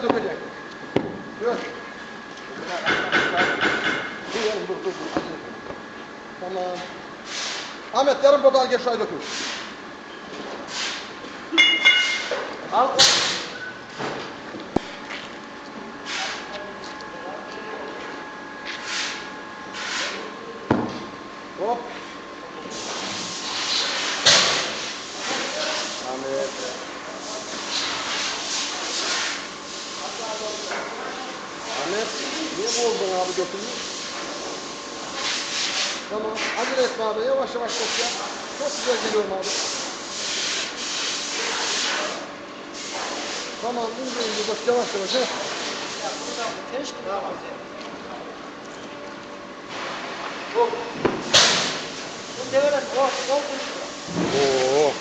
dökecek. Dur. Dur. Tamam. Ahmet yarım bardağın geç çay dökün. Al. Hop. Ahmet. Ahmet, niye bozdun abi götünü? Tamam, acele etme abi, yavaş yavaş dök ya. Çok güzel geliyorum abi. Tamam, ince dök, yavaş yavaş. He. Keşke daha fazla. Hop. Bu devre, o. Oo.